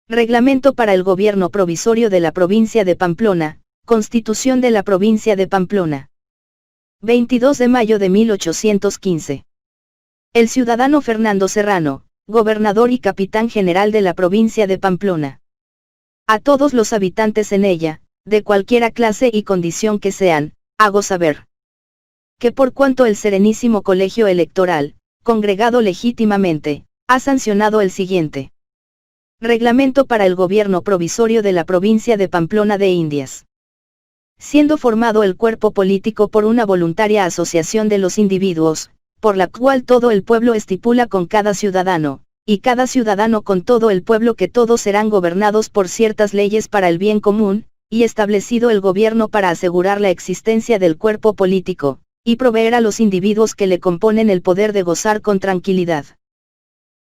Reglamento para el Gobierno Provisorio de la Provincia de Pamplona, Constitución de la Provincia de Pamplona. 22 de mayo de 1815. El ciudadano Fernando Serrano, gobernador y capitán general de la provincia de Pamplona. A todos los habitantes en ella, de cualquiera clase y condición que sean, hago saber que por cuanto el Serenísimo Colegio Electoral, congregado legítimamente, ha sancionado el siguiente Reglamento para el Gobierno Provisorio de la Provincia de Pamplona de Indias. Siendo formado el cuerpo político por una voluntaria asociación de los individuos, por la cual todo el pueblo estipula con cada ciudadano, y cada ciudadano con todo el pueblo que todos serán gobernados por ciertas leyes para el bien común, y establecido el gobierno para asegurar la existencia del cuerpo político, y proveer a los individuos que le componen el poder de gozar con tranquilidad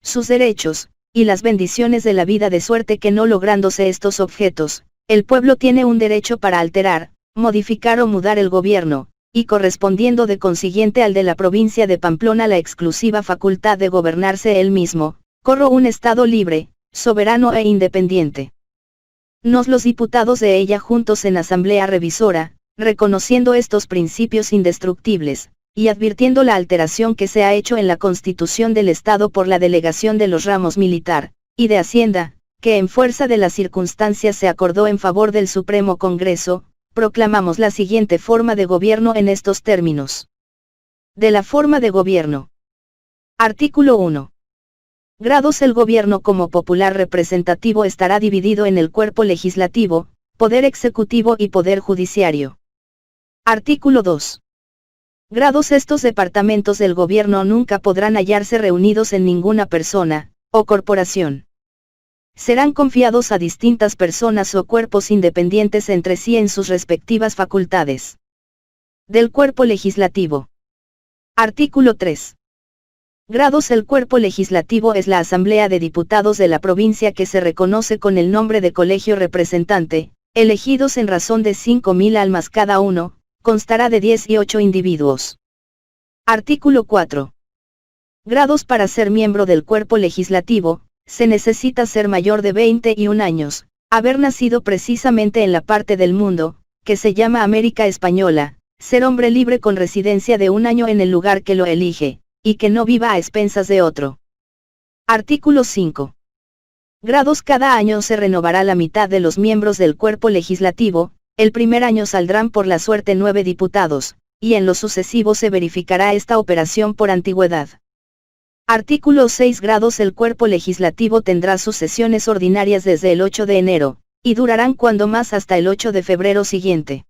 sus derechos, y las bendiciones de la vida, de suerte que no lográndose estos objetos, el pueblo tiene un derecho para alterar, modificar o mudar el gobierno, y correspondiendo de consiguiente al de la provincia de Pamplona la exclusiva facultad de gobernarse él mismo, corro un estado libre, soberano e independiente. Nos los diputados de ella juntos en asamblea revisora, reconociendo estos principios indestructibles, y advirtiendo la alteración que se ha hecho en la Constitución del Estado por la delegación de los ramos militar, y de Hacienda, que en fuerza de las circunstancias se acordó en favor del Supremo Congreso, proclamamos la siguiente forma de gobierno en estos términos. De la forma de gobierno. Artículo 1. Grados. El gobierno como popular representativo estará dividido en el cuerpo legislativo, poder ejecutivo y poder judiciario. Artículo 2. Grados. Estos departamentos del gobierno nunca podrán hallarse reunidos en ninguna persona, o corporación. Serán confiados a distintas personas o cuerpos independientes entre sí en sus respectivas facultades. Del cuerpo legislativo. Artículo 3. Grados. El cuerpo legislativo es la Asamblea de Diputados de la provincia, que se reconoce con el nombre de colegio representante, elegidos en razón de 5.000 almas cada uno, constará de 18 individuos. Artículo 4. Grados. Para ser miembro del cuerpo legislativo, se necesita ser mayor de 21 años, haber nacido precisamente en la parte del mundo, que se llama América Española, ser hombre libre con residencia de 1 año en el lugar que lo elige, y que no viva a expensas de otro. Artículo 5. Grados. Cada año se renovará la mitad de los miembros del cuerpo legislativo, el primer año saldrán por la suerte 9 diputados, y en lo sucesivo se verificará esta operación por antigüedad. Artículo 6. Grados. El cuerpo legislativo tendrá sus sesiones ordinarias desde el 8 de enero, y durarán cuando más hasta el 8 de febrero siguiente.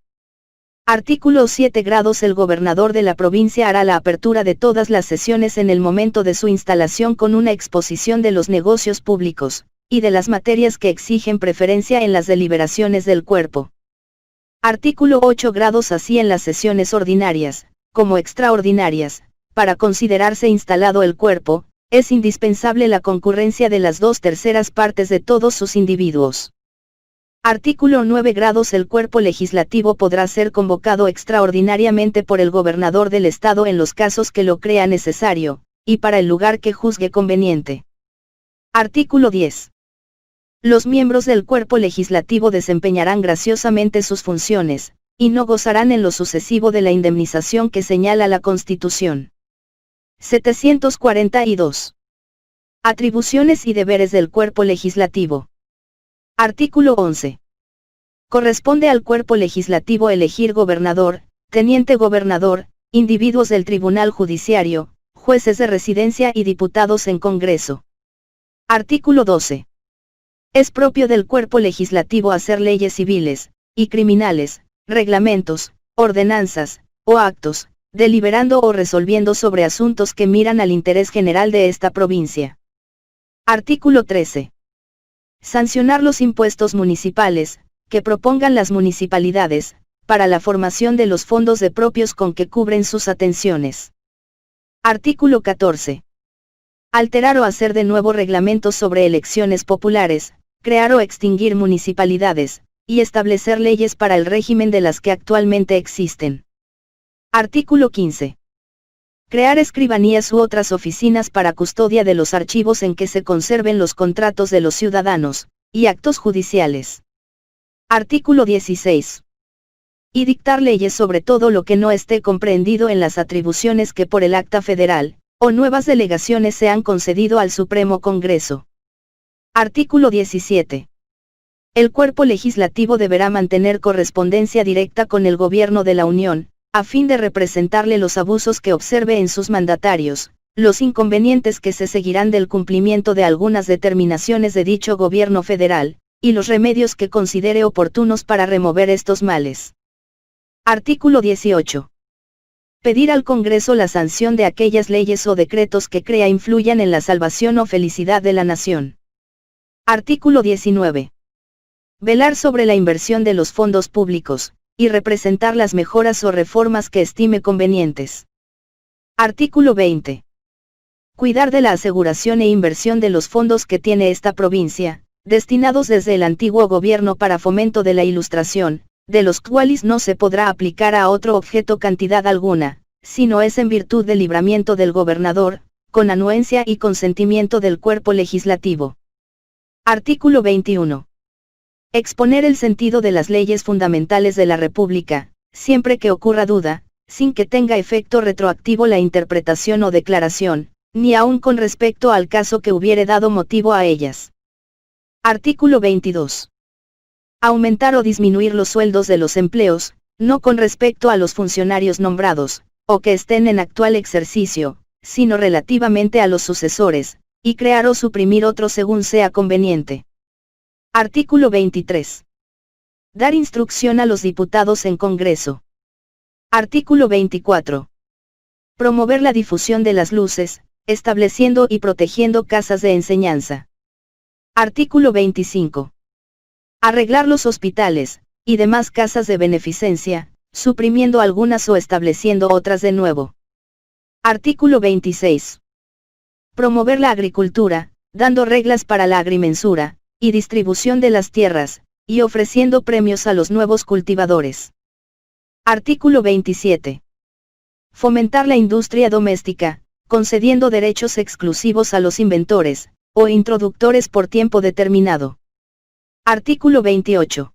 Artículo 7. Grados. El gobernador de la provincia hará la apertura de todas las sesiones en el momento de su instalación con una exposición de los negocios públicos, y de las materias que exigen preferencia en las deliberaciones del cuerpo. Artículo 8. Grados. Así en las sesiones ordinarias, como extraordinarias, para considerarse instalado el cuerpo, es indispensable la concurrencia de las 2/3 partes de todos sus individuos. Artículo 9. Grados. El cuerpo legislativo podrá ser convocado extraordinariamente por el gobernador del Estado en los casos que lo crea necesario, y para el lugar que juzgue conveniente. Artículo 10. Los miembros del cuerpo legislativo desempeñarán graciosamente sus funciones, y no gozarán en lo sucesivo de la indemnización que señala la Constitución. 742. Atribuciones y deberes del cuerpo legislativo. Artículo 11. Corresponde al cuerpo legislativo elegir gobernador, teniente gobernador, individuos del Tribunal Judiciario, jueces de residencia y diputados en Congreso. Artículo 12. Es propio del cuerpo legislativo hacer leyes civiles, y criminales, reglamentos, ordenanzas, o actos, deliberando o resolviendo sobre asuntos que miran al interés general de esta provincia. Artículo 13. Sancionar los impuestos municipales, que propongan las municipalidades, para la formación de los fondos de propios con que cubren sus atenciones. Artículo 14. Alterar o hacer de nuevo reglamentos sobre elecciones populares, crear o extinguir municipalidades, y establecer leyes para el régimen de las que actualmente existen. Artículo 15. Crear escribanías u otras oficinas para custodia de los archivos en que se conserven los contratos de los ciudadanos, y actos judiciales. Artículo 16. Y dictar leyes sobre todo lo que no esté comprendido en las atribuciones que por el Acta Federal, o nuevas delegaciones se han concedido al Supremo Congreso. Artículo 17. El cuerpo legislativo deberá mantener correspondencia directa con el Gobierno de la Unión, a fin de representarle los abusos que observe en sus mandatarios, los inconvenientes que se seguirán del cumplimiento de algunas determinaciones de dicho Gobierno federal, y los remedios que considere oportunos para remover estos males. Artículo 18. Pedir al Congreso la sanción de aquellas leyes o decretos que crea influyan en la salvación o felicidad de la nación. Artículo 19. Velar sobre la inversión de los fondos públicos, y representar las mejoras o reformas que estime convenientes. Artículo 20. Cuidar de la aseguración e inversión de los fondos que tiene esta provincia, destinados desde el antiguo gobierno para fomento de la Ilustración, de los cuales no se podrá aplicar a otro objeto cantidad alguna, sino es en virtud del libramiento del gobernador, con anuencia y consentimiento del cuerpo legislativo. Artículo 21. Exponer el sentido de las leyes fundamentales de la República, siempre que ocurra duda, sin que tenga efecto retroactivo la interpretación o declaración, ni aun con respecto al caso que hubiere dado motivo a ellas. Artículo 22. Aumentar o disminuir los sueldos de los empleos, no con respecto a los funcionarios nombrados, o que estén en actual ejercicio, sino relativamente a los sucesores, y crear o suprimir otros según sea conveniente. Artículo 23. Dar instrucción a los diputados en Congreso. Artículo 24. Promover la difusión de las luces, estableciendo y protegiendo casas de enseñanza. Artículo 25. Arreglar los hospitales, y demás casas de beneficencia, suprimiendo algunas o estableciendo otras de nuevo. Artículo 26. Promover la agricultura, dando reglas para la agrimensura, y distribución de las tierras, y ofreciendo premios a los nuevos cultivadores. Artículo 27. Fomentar la industria doméstica, concediendo derechos exclusivos a los inventores, o introductores por tiempo determinado. Artículo 28.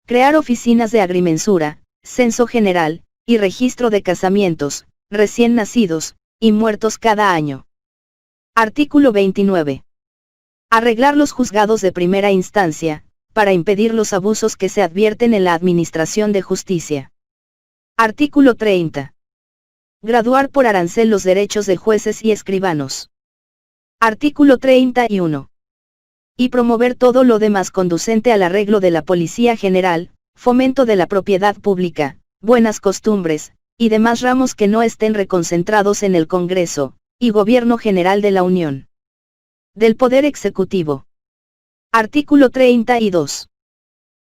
Crear oficinas de agrimensura, censo general, y registro de casamientos, recién nacidos, y muertos cada año. Artículo 29. Arreglar los juzgados de primera instancia, para impedir los abusos que se advierten en la administración de justicia. Artículo 30. Graduar por arancel los derechos de jueces y escribanos. Artículo 31. Y promover todo lo demás conducente al arreglo de la Policía General, fomento de la propiedad pública, buenas costumbres, y demás ramos que no estén reconcentrados en el Congreso, y Gobierno General de la Unión. Del Poder Ejecutivo. Artículo 32.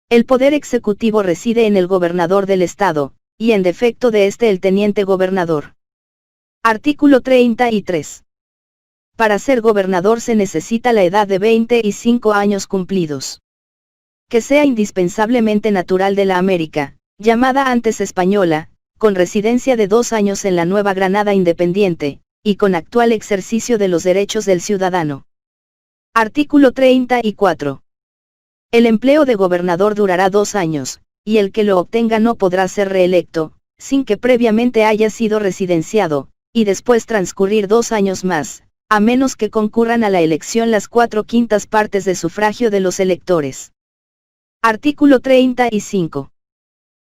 El Poder Ejecutivo reside en el Gobernador del Estado, y en defecto de este el Teniente Gobernador. Artículo 33. Para ser gobernador se necesita la edad de 25 años cumplidos. Que sea indispensablemente natural de la América, llamada antes española, con residencia de 2 años en la Nueva Granada independiente, y con actual ejercicio de los derechos del ciudadano. Artículo 34. El empleo de gobernador durará 2 años, y el que lo obtenga no podrá ser reelecto, sin que previamente haya sido residenciado, y después transcurrir 2 años más, a menos que concurran a la elección las 4/5 partes de sufragio de los electores. Artículo 35.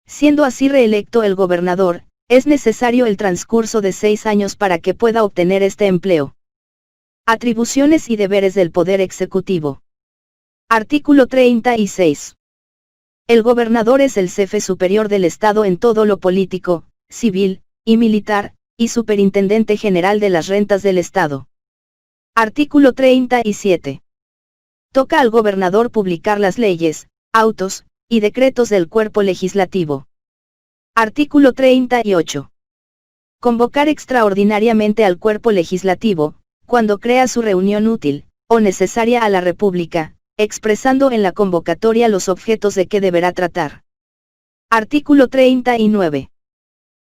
Siendo así reelecto el gobernador, es necesario el transcurso de 6 años para que pueda obtener este empleo. Atribuciones y deberes del Poder Ejecutivo. Artículo 36. El gobernador es el jefe superior del Estado en todo lo político, civil, y militar, y superintendente general de las rentas del Estado. Artículo 37. Toca al gobernador publicar las leyes, autos, y decretos del cuerpo legislativo. Artículo 38. Convocar extraordinariamente al cuerpo legislativo, cuando crea su reunión útil, o necesaria a la República, expresando en la convocatoria los objetos de que deberá tratar. Artículo 39.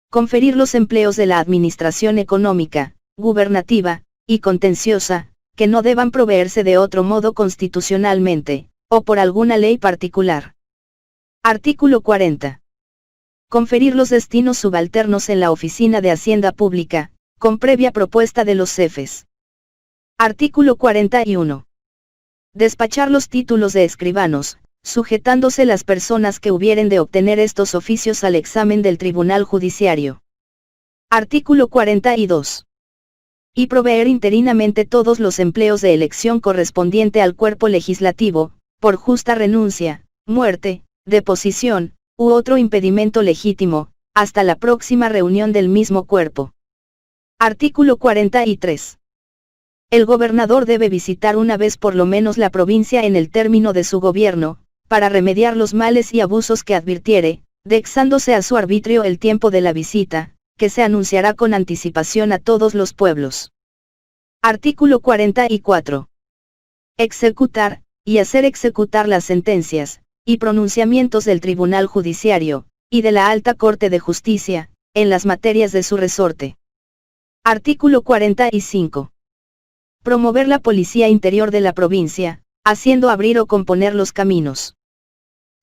Conferir los empleos de la administración económica, gubernativa, y contenciosa, que no deban proveerse de otro modo constitucionalmente, o por alguna ley particular. Artículo 40. Conferir los destinos subalternos en la Oficina de Hacienda Pública, con previa propuesta de los jefes. Artículo 41. Despachar los títulos de escribanos, sujetándose las personas que hubieren de obtener estos oficios al examen del Tribunal Judiciario. Artículo 42. Y proveer interinamente todos los empleos de elección correspondiente al cuerpo legislativo, por justa renuncia, muerte, deposición, u otro impedimento legítimo, hasta la próxima reunión del mismo cuerpo. Artículo 43. El gobernador debe visitar una vez por lo menos la provincia en el término de su gobierno, para remediar los males y abusos que advirtiere, dexándose a su arbitrio el tiempo de la visita, que se anunciará con anticipación a todos los pueblos. Artículo 44. Executar, y hacer ejecutar las sentencias, y pronunciamientos del Tribunal Judiciario, y de la Alta Corte de Justicia, en las materias de su resorte. Artículo 45. Promover la policía interior de la provincia, haciendo abrir o componer los caminos.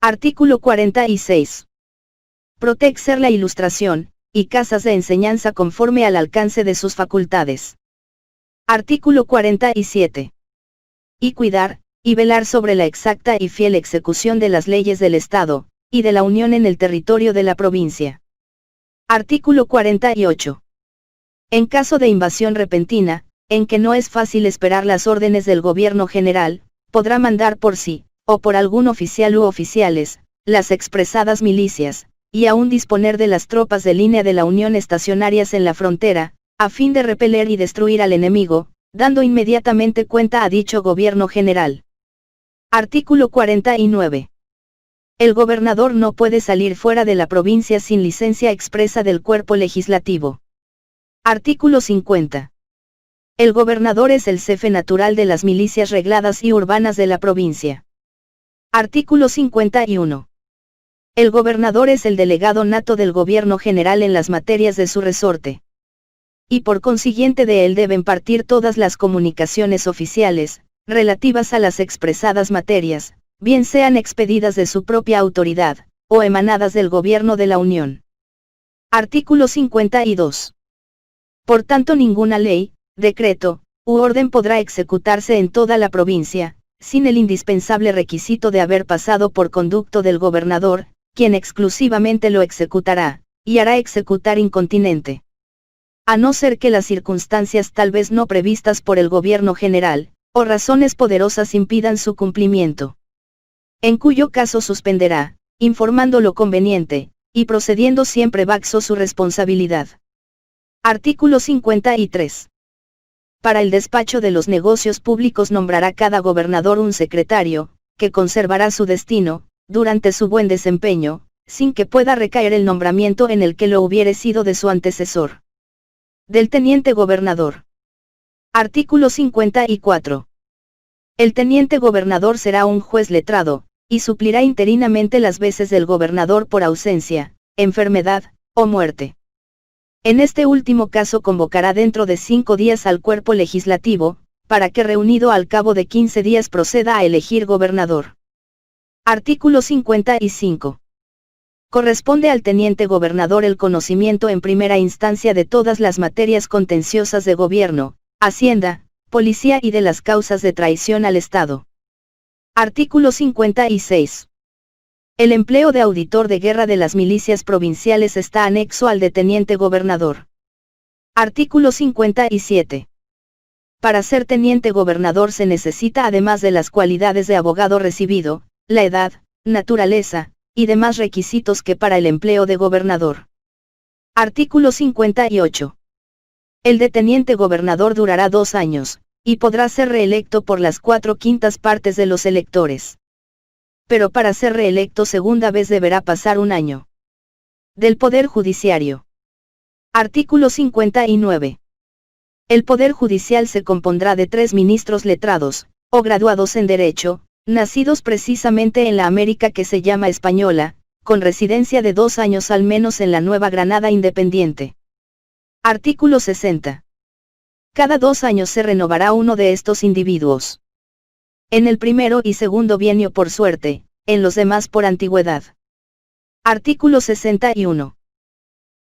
Artículo 46. Proteger la ilustración, y casas de enseñanza conforme al alcance de sus facultades. Artículo 47. Y cuidar, y velar sobre la exacta y fiel ejecución de las leyes del Estado, y de la Unión en el territorio de la provincia. Artículo 48. En caso de invasión repentina, en que no es fácil esperar las órdenes del gobierno general, podrá mandar por sí, o por algún oficial u oficiales, las expresadas milicias, y aún disponer de las tropas de línea de la Unión estacionarias en la frontera, a fin de repeler y destruir al enemigo, dando inmediatamente cuenta a dicho gobierno general. Artículo 49. El gobernador no puede salir fuera de la provincia sin licencia expresa del cuerpo legislativo. Artículo 50. El gobernador es el jefe natural de las milicias regladas y urbanas de la provincia. Artículo 51. El gobernador es el delegado nato del gobierno general en las materias de su resorte. Y por consiguiente de él deben partir todas las comunicaciones oficiales, relativas a las expresadas materias, bien sean expedidas de su propia autoridad, o emanadas del gobierno de la Unión. Artículo 52. Por tanto, ninguna ley, decreto, u orden podrá ejecutarse en toda la provincia, sin el indispensable requisito de haber pasado por conducto del gobernador, quien exclusivamente lo ejecutará, y hará ejecutar incontinente. A no ser que las circunstancias tal vez no previstas por el gobierno general, o razones poderosas impidan su cumplimiento. En cuyo caso suspenderá, informando lo conveniente, y procediendo siempre bajo su responsabilidad. Artículo 53. Para el despacho de los negocios públicos nombrará cada gobernador un secretario, que conservará su destino, durante su buen desempeño, sin que pueda recaer el nombramiento en el que lo hubiere sido de su antecesor. Del teniente gobernador. Artículo 54. El teniente gobernador será un juez letrado, y suplirá interinamente las veces del gobernador por ausencia, enfermedad, o muerte. En este último caso convocará dentro de 5 días al cuerpo legislativo, para que reunido al cabo de 15 días proceda a elegir gobernador. Artículo 55. Corresponde al teniente gobernador el conocimiento en primera instancia de todas las materias contenciosas de gobierno, hacienda, policía y de las causas de traición al Estado. Artículo 56. El empleo de auditor de guerra de las milicias provinciales está anexo al de teniente gobernador. Artículo 57. Para ser teniente gobernador se necesita, además de las cualidades de abogado recibido, la edad, naturaleza, y demás requisitos que para el empleo de gobernador. Artículo 58. El de teniente gobernador durará 2 años, y podrá ser reelecto por las 4/5 partes de los electores. Pero para ser reelecto segunda vez deberá pasar 1 año. Del Poder Judiciario. Artículo 59. El Poder Judicial se compondrá de 3 ministros letrados, o graduados en Derecho, nacidos precisamente en la América que se llama española, con residencia de 2 años al menos en la Nueva Granada independiente. Artículo 60. Cada 2 años se renovará uno de estos individuos. En el primero y segundo bienio por suerte, en los demás por antigüedad. Artículo 61.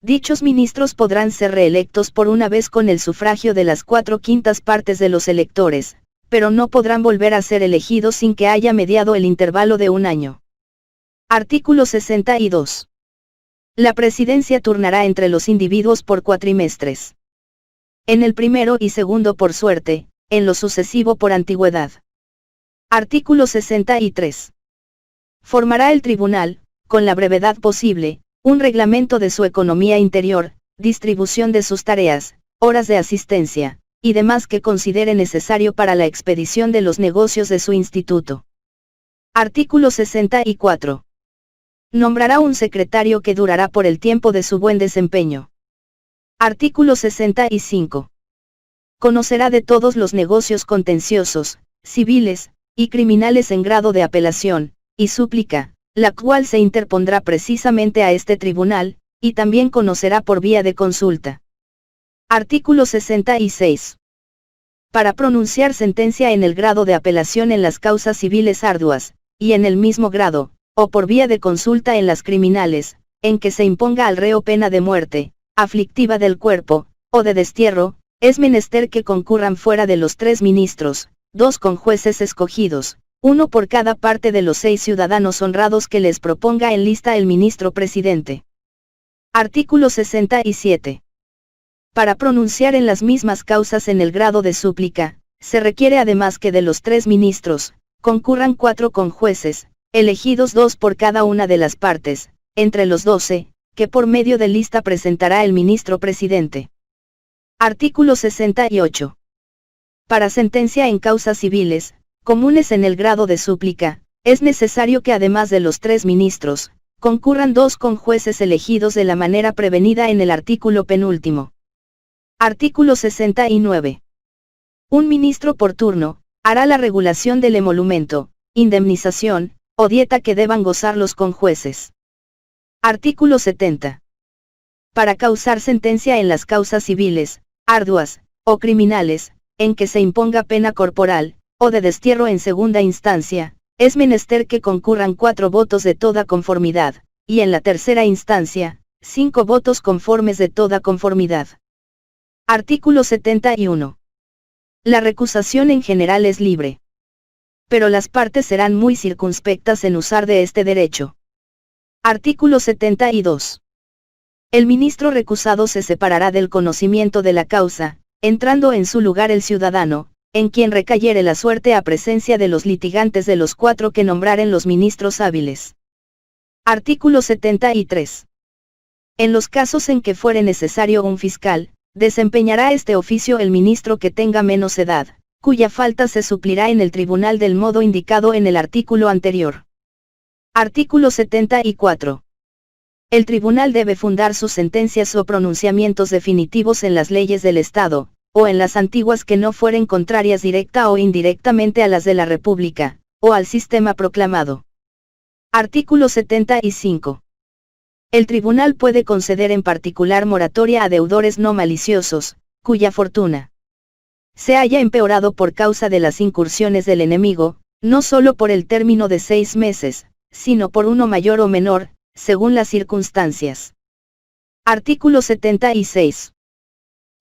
Dichos ministros podrán ser reelectos por una vez con el sufragio de las 4/5 partes de los electores, pero no podrán volver a ser elegidos sin que haya mediado el intervalo de un año. Artículo 62. La presidencia turnará entre los individuos por cuatrimestres. En el primero y segundo por suerte, en lo sucesivo por antigüedad. Artículo 63. Formará el tribunal, con la brevedad posible, un reglamento de su economía interior, distribución de sus tareas, horas de asistencia, y demás que considere necesario para la expedición de los negocios de su instituto. Artículo 64. Nombrará un secretario que durará por el tiempo de su buen desempeño. Artículo 65. Conocerá de todos los negocios contenciosos, civiles, y criminales en grado de apelación, y súplica, la cual se interpondrá precisamente a este tribunal, y también conocerá por vía de consulta. Artículo 66. Para pronunciar sentencia en el grado de apelación en las causas civiles arduas, y en el mismo grado, o por vía de consulta en las criminales, en que se imponga al reo pena de muerte, aflictiva del cuerpo, o de destierro, es menester que concurran fuera de los 3 ministros, 2 con jueces escogidos, 1 por cada parte de los 6 ciudadanos honrados que les proponga en lista el ministro presidente. Artículo 67. Para pronunciar en las mismas causas en el grado de súplica, se requiere además que de los 3 ministros, concurran 4 con jueces, elegidos 2 por cada una de las partes, entre los 12, que por medio de lista presentará el ministro presidente. Artículo 68. Para sentencia en causas civiles, comunes en el grado de súplica, es necesario que además de los 3 ministros, concurran 2 con jueces elegidos de la manera prevenida en el artículo penúltimo. Artículo 69. Un ministro por turno, hará la regulación del emolumento, indemnización, o dieta que deban gozar los conjueces. Artículo 70. Para causar sentencia en las causas civiles, arduas, o criminales, en que se imponga pena corporal, o de destierro en segunda instancia, es menester que concurran 4 votos de toda conformidad, y en la tercera instancia, 5 votos conformes de toda conformidad. Artículo 71. La recusación en general es libre. Pero las partes serán muy circunspectas en usar de este derecho. Artículo 72. El ministro recusado se separará del conocimiento de la causa, entrando en su lugar el ciudadano, en quien recayere la suerte a presencia de los litigantes de los 4 que nombraren los ministros hábiles. Artículo 73. En los casos en que fuere necesario un fiscal, desempeñará este oficio el ministro que tenga menos edad, cuya falta se suplirá en el tribunal del modo indicado en el artículo anterior. Artículo 74. El tribunal debe fundar sus sentencias o pronunciamientos definitivos en las leyes del Estado, o en las antiguas que no fueren contrarias directa o indirectamente a las de la República, o al sistema proclamado. Artículo 75. El tribunal puede conceder en particular moratoria a deudores no maliciosos, cuya fortuna se haya empeorado por causa de las incursiones del enemigo, no solo por el término de 6 meses, sino por uno mayor o menor, según las circunstancias. Artículo 76.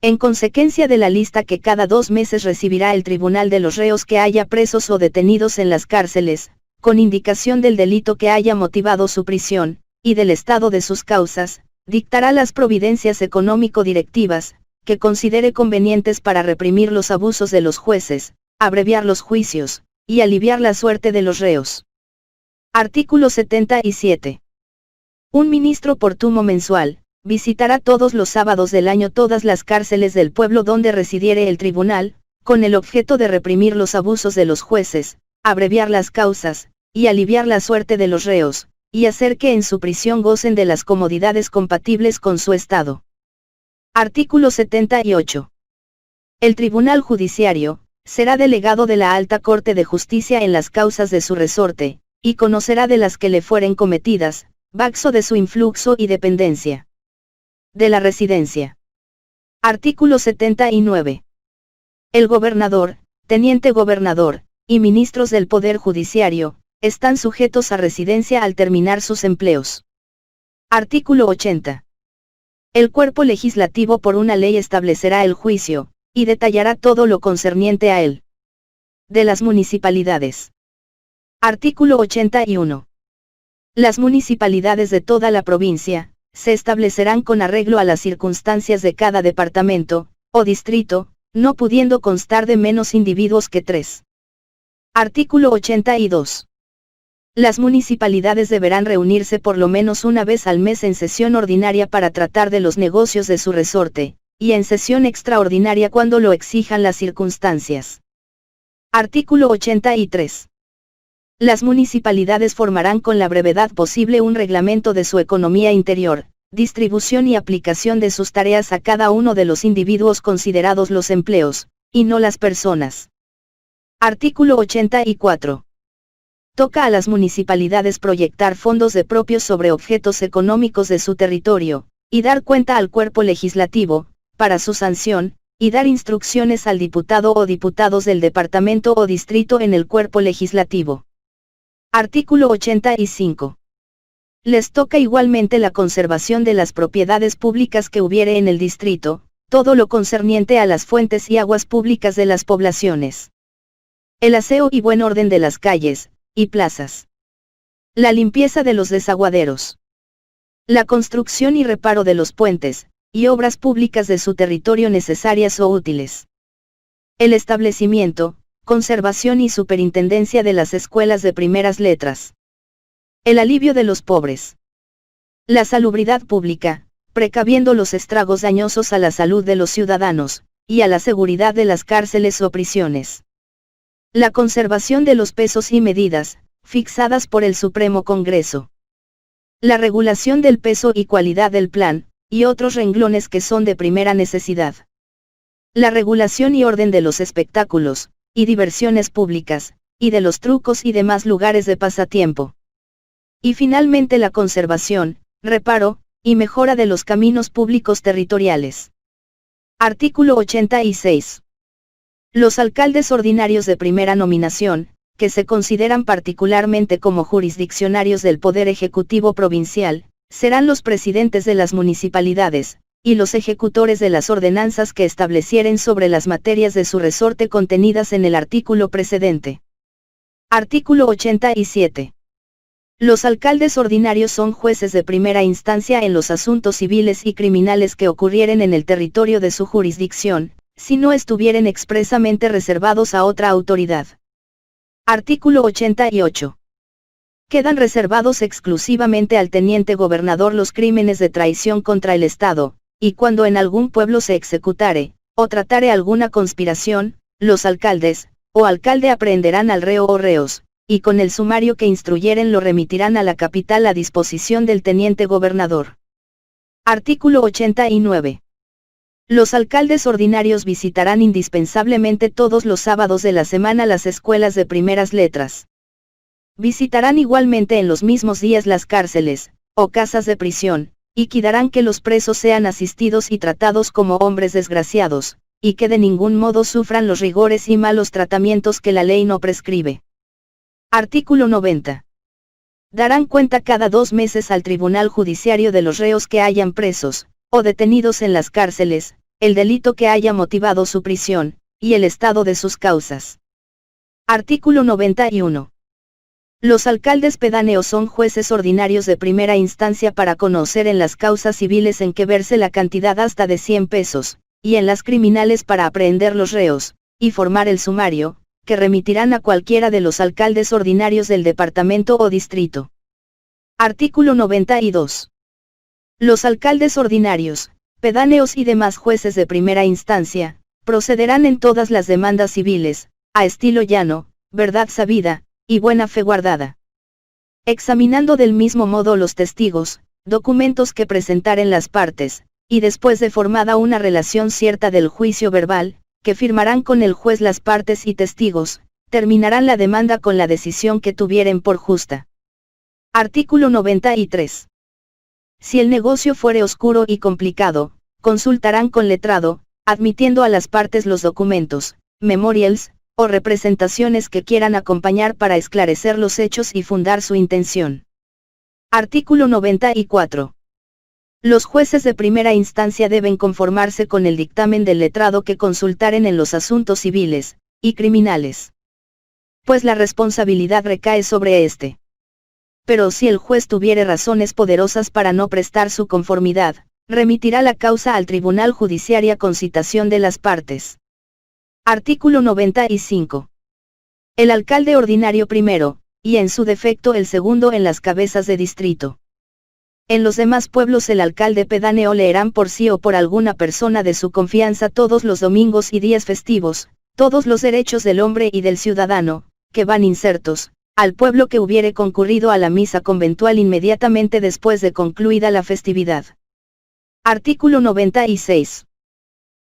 En consecuencia de la lista que cada 2 meses recibirá el tribunal de los reos que haya presos o detenidos en las cárceles, con indicación del delito que haya motivado su prisión, y del estado de sus causas, dictará las providencias económico-directivas, que considere convenientes para reprimir los abusos de los jueces, abreviar los juicios, y aliviar la suerte de los reos. Artículo 77. Un ministro portuno mensual, visitará todos los sábados del año todas las cárceles del pueblo donde residiere el tribunal, con el objeto de reprimir los abusos de los jueces, abreviar las causas, y aliviar la suerte de los reos, y hacer que en su prisión gocen de las comodidades compatibles con su estado. Artículo 78. El Tribunal Judiciario, será delegado de la Alta Corte de Justicia en las causas de su resorte, y conocerá de las que le fueren cometidas, baxo de su influxo y dependencia. De la residencia. Artículo 79. El gobernador, teniente gobernador, y ministros del Poder Judiciario, están sujetos a residencia al terminar sus empleos. Artículo 80. El cuerpo legislativo por una ley establecerá el juicio, y detallará todo lo concerniente a él. De las municipalidades. Artículo 81. Las municipalidades de toda la provincia, se establecerán con arreglo a las circunstancias de cada departamento, o distrito, no pudiendo constar de menos individuos que 3. Artículo 82. Las municipalidades deberán reunirse por lo menos una vez al mes en sesión ordinaria para tratar de los negocios de su resorte, y en sesión extraordinaria cuando lo exijan las circunstancias. Artículo 83. Las municipalidades formarán con la brevedad posible un reglamento de su economía interior, distribución y aplicación de sus tareas a cada uno de los individuos considerados los empleos, y no las personas. Artículo 84. Toca a las municipalidades proyectar fondos de propios sobre objetos económicos de su territorio, y dar cuenta al cuerpo legislativo, para su sanción, y dar instrucciones al diputado o diputados del departamento o distrito en el cuerpo legislativo. Artículo 85. Les toca igualmente la conservación de las propiedades públicas que hubiere en el distrito, todo lo concerniente a las fuentes y aguas públicas de las poblaciones. El aseo y buen orden de las calles y plazas. La limpieza de los desaguaderos. La construcción y reparo de los puentes, y obras públicas de su territorio necesarias o útiles. El establecimiento, conservación y superintendencia de las escuelas de primeras letras. El alivio de los pobres. La salubridad pública, precaviendo los estragos dañosos a la salud de los ciudadanos, y a la seguridad de las cárceles o prisiones. La conservación de los pesos y medidas, fixadas por el Supremo Congreso. La regulación del peso y cualidad del plan, y otros renglones que son de primera necesidad. La regulación y orden de los espectáculos, y diversiones públicas, y de los trucos y demás lugares de pasatiempo. Y finalmente la conservación, reparo, y mejora de los caminos públicos territoriales. Artículo 86. Los alcaldes ordinarios de primera nominación, que se consideran particularmente como jurisdiccionarios del Poder Ejecutivo Provincial, serán los presidentes de las municipalidades, y los ejecutores de las ordenanzas que establecieren sobre las materias de su resorte contenidas en el artículo precedente. Artículo 87. Los alcaldes ordinarios son jueces de primera instancia en los asuntos civiles y criminales que ocurrieren en el territorio de su jurisdicción, si no estuvieren expresamente reservados a otra autoridad. Artículo 88. Quedan reservados exclusivamente al teniente gobernador los crímenes de traición contra el Estado, y cuando en algún pueblo se executare, o tratare alguna conspiración, los alcaldes, o alcalde aprehenderán al reo o reos, y con el sumario que instruyeren lo remitirán a la capital a disposición del teniente gobernador. Artículo 89. Los alcaldes ordinarios visitarán indispensablemente todos los sábados de la semana las escuelas de primeras letras. Visitarán igualmente en los mismos días las cárceles, o casas de prisión, y cuidarán que los presos sean asistidos y tratados como hombres desgraciados, y que de ningún modo sufran los rigores y malos tratamientos que la ley no prescribe. Artículo 90. Darán cuenta cada 2 meses al Tribunal Judiciario de los reos que hayan presos, o detenidos en las cárceles, el delito que haya motivado su prisión, y el estado de sus causas. Artículo 91. Los alcaldes pedáneos son jueces ordinarios de primera instancia para conocer en las causas civiles en que verse la cantidad hasta de 100 pesos, y en las criminales para aprehender los reos, y formar el sumario, que remitirán a cualquiera de los alcaldes ordinarios del departamento o distrito. Artículo 92. Los alcaldes ordinarios, pedáneos y demás jueces de primera instancia, procederán en todas las demandas civiles, a estilo llano, verdad sabida, y buena fe guardada. Examinando del mismo modo los testigos, documentos que presentaren las partes, y después de formada una relación cierta del juicio verbal, que firmarán con el juez las partes y testigos, terminarán la demanda con la decisión que tuvieren por justa. Artículo 93. Si el negocio fuere oscuro y complicado, consultarán con letrado, admitiendo a las partes los documentos, memorials, o representaciones que quieran acompañar para esclarecer los hechos y fundar su intención. Artículo 94. Los jueces de primera instancia deben conformarse con el dictamen del letrado que consultaren en los asuntos civiles y criminales, pues la responsabilidad recae sobre éste. Pero si el juez tuviere razones poderosas para no prestar su conformidad, remitirá la causa al Tribunal Judiciario con citación de las partes. Artículo 95. El alcalde ordinario primero, y en su defecto el segundo en las cabezas de distrito. En los demás pueblos el alcalde pedáneo leerán por sí o por alguna persona de su confianza todos los domingos y días festivos, todos los derechos del hombre y del ciudadano, que van insertos, al pueblo que hubiere concurrido a la misa conventual inmediatamente después de concluida la festividad. Artículo 96.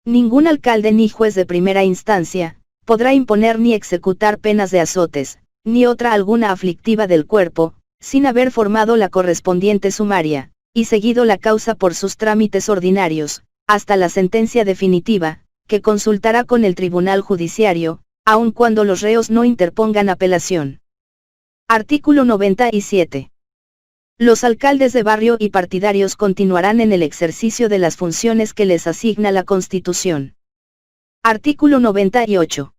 Ningún alcalde ni juez de primera instancia, podrá imponer ni ejecutar penas de azotes, ni otra alguna aflictiva del cuerpo, sin haber formado la correspondiente sumaria, y seguido la causa por sus trámites ordinarios, hasta la sentencia definitiva, que consultará con el Tribunal Judiciario, aun cuando los reos no interpongan apelación. Artículo 97. Los alcaldes de barrio y partidarios continuarán en el ejercicio de las funciones que les asigna la Constitución. Artículo 98.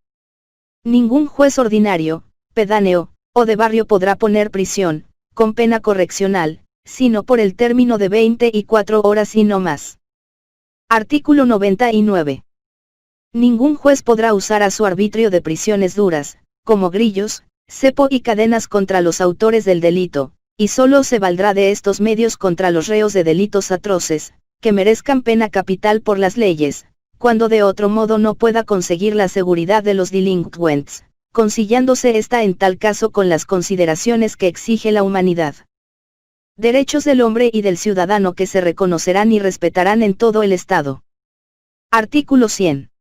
Ningún juez ordinario, pedáneo, o de barrio podrá poner prisión, con pena correccional, sino por el término de 24 horas y no más. Artículo 99. Ningún juez podrá usar a su arbitrio de prisiones duras, como grillos, cepo y cadenas contra los autores del delito, y solo se valdrá de estos medios contra los reos de delitos atroces, que merezcan pena capital por las leyes, cuando de otro modo no pueda conseguir la seguridad de los delincuentes, conciliándose esta en tal caso con las consideraciones que exige la humanidad. Derechos del hombre y del ciudadano que se reconocerán y respetarán en todo el Estado. Artículo 100.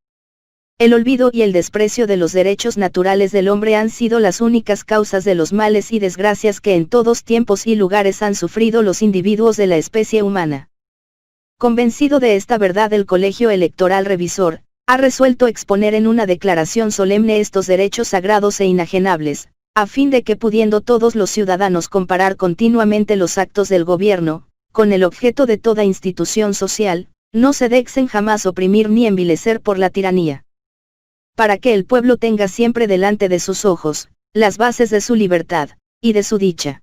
El olvido y el desprecio de los derechos naturales del hombre han sido las únicas causas de los males y desgracias que en todos tiempos y lugares han sufrido los individuos de la especie humana. Convencido de esta verdad, el Colegio Electoral Revisor ha resuelto exponer en una declaración solemne estos derechos sagrados e inajenables, a fin de que pudiendo todos los ciudadanos comparar continuamente los actos del gobierno, con el objeto de toda institución social, no se dejen jamás oprimir ni envilecer por la tiranía. Para que el pueblo tenga siempre delante de sus ojos, las bases de su libertad, y de su dicha.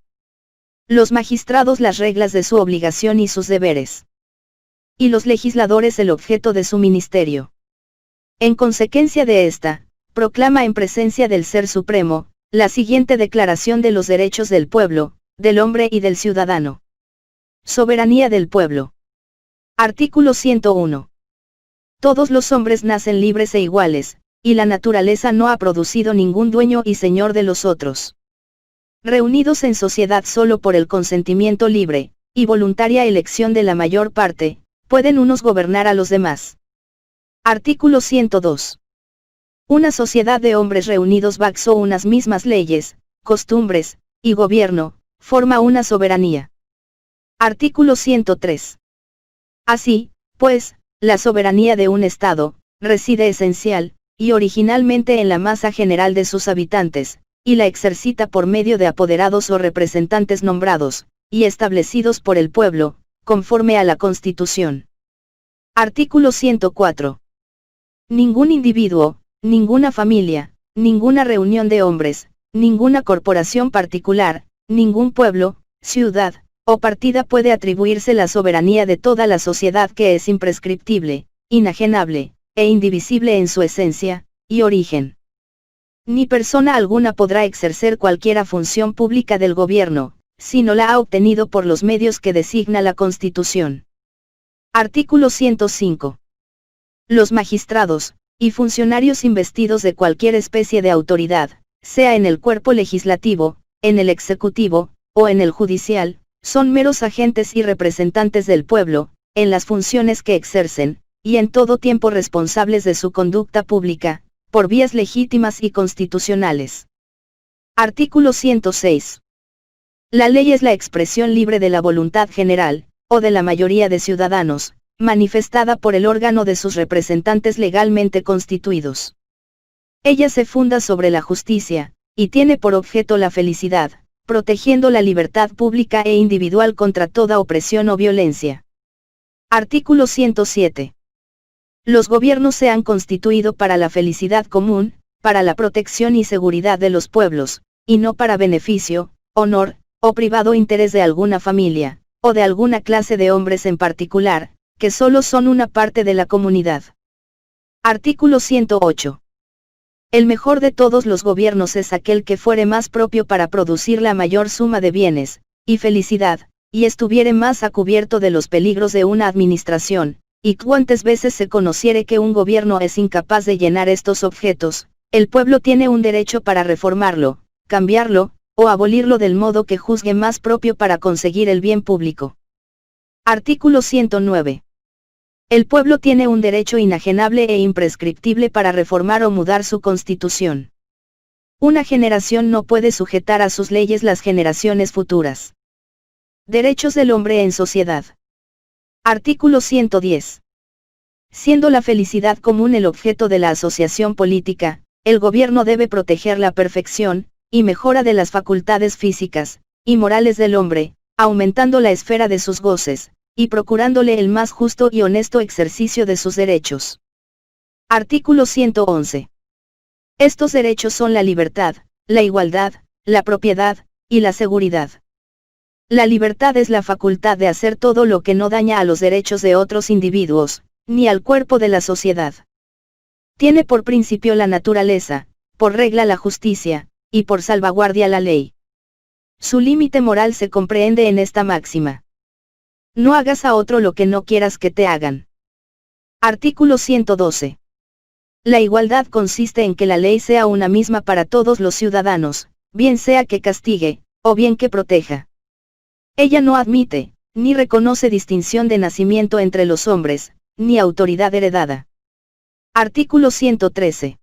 Los magistrados las reglas de su obligación y sus deberes. Y los legisladores el objeto de su ministerio. En consecuencia de esta, proclama en presencia del Ser Supremo, la siguiente declaración de los derechos del pueblo, del hombre y del ciudadano. Soberanía del pueblo. Artículo 101. Todos los hombres nacen libres e iguales, y la naturaleza no ha producido ningún dueño y señor de los otros. Reunidos en sociedad solo por el consentimiento libre, y voluntaria elección de la mayor parte, pueden unos gobernar a los demás. Artículo 102. Una sociedad de hombres reunidos bajo unas mismas leyes, costumbres, y gobierno, forma una soberanía. Artículo 103. Así, pues, la soberanía de un Estado, reside esencial, y originalmente en la masa general de sus habitantes, y la ejercita por medio de apoderados o representantes nombrados, y establecidos por el pueblo, conforme a la Constitución. Artículo 104. Ningún individuo, ninguna familia, ninguna reunión de hombres, ninguna corporación particular, ningún pueblo, ciudad, o partida puede atribuirse la soberanía de toda la sociedad que es imprescriptible, inajenable, e indivisible en su esencia y origen. Ni persona alguna podrá ejercer cualquiera función pública del gobierno, si no la ha obtenido por los medios que designa la Constitución. Artículo 105. Los magistrados, y funcionarios investidos de cualquier especie de autoridad, sea en el cuerpo legislativo, en el ejecutivo, o en el judicial, son meros agentes y representantes del pueblo, en las funciones que ejercen, y en todo tiempo responsables de su conducta pública, por vías legítimas y constitucionales. Artículo 106. La ley es la expresión libre de la voluntad general, o de la mayoría de ciudadanos, manifestada por el órgano de sus representantes legalmente constituidos. Ella se funda sobre la justicia, y tiene por objeto la felicidad, protegiendo la libertad pública e individual contra toda opresión o violencia. Artículo 107. Los gobiernos se han constituido para la felicidad común, para la protección y seguridad de los pueblos, y no para beneficio, honor, o privado interés de alguna familia, o de alguna clase de hombres en particular, que solo son una parte de la comunidad. Artículo 108. El mejor de todos los gobiernos es aquel que fuere más propio para producir la mayor suma de bienes, y felicidad, y estuviere más a cubierto de los peligros de una administración, y cuantas veces se conociere que un gobierno es incapaz de llenar estos objetos, el pueblo tiene un derecho para reformarlo, cambiarlo, o abolirlo del modo que juzgue más propio para conseguir el bien público. Artículo 109. El pueblo tiene un derecho inajenable e imprescriptible para reformar o mudar su constitución. Una generación no puede sujetar a sus leyes las generaciones futuras. Derechos del hombre en sociedad. Artículo 110. Siendo la felicidad común el objeto de la asociación política, el gobierno debe proteger la perfección y mejora de las facultades físicas y morales del hombre, aumentando la esfera de sus goces, y procurándole el más justo y honesto ejercicio de sus derechos. Artículo 111. Estos derechos son la libertad, la igualdad, la propiedad, y la seguridad. La libertad es la facultad de hacer todo lo que no daña a los derechos de otros individuos, ni al cuerpo de la sociedad. Tiene por principio la naturaleza, por regla la justicia, y por salvaguardia la ley. Su límite moral se comprende en esta máxima: no hagas a otro lo que no quieras que te hagan. Artículo 112. La igualdad consiste en que la ley sea una misma para todos los ciudadanos, bien sea que castigue, o bien que proteja. Ella no admite, ni reconoce distinción de nacimiento entre los hombres, ni autoridad heredada. Artículo 113.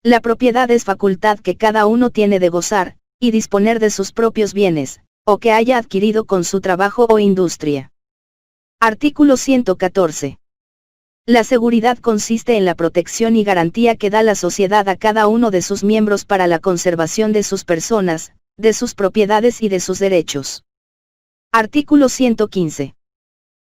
La propiedad es facultad que cada uno tiene de gozar, y disponer de sus propios bienes, o que haya adquirido con su trabajo o industria. Artículo 114. La seguridad consiste en la protección y garantía que da la sociedad a cada uno de sus miembros para la conservación de sus personas, de sus propiedades y de sus derechos. Artículo 115.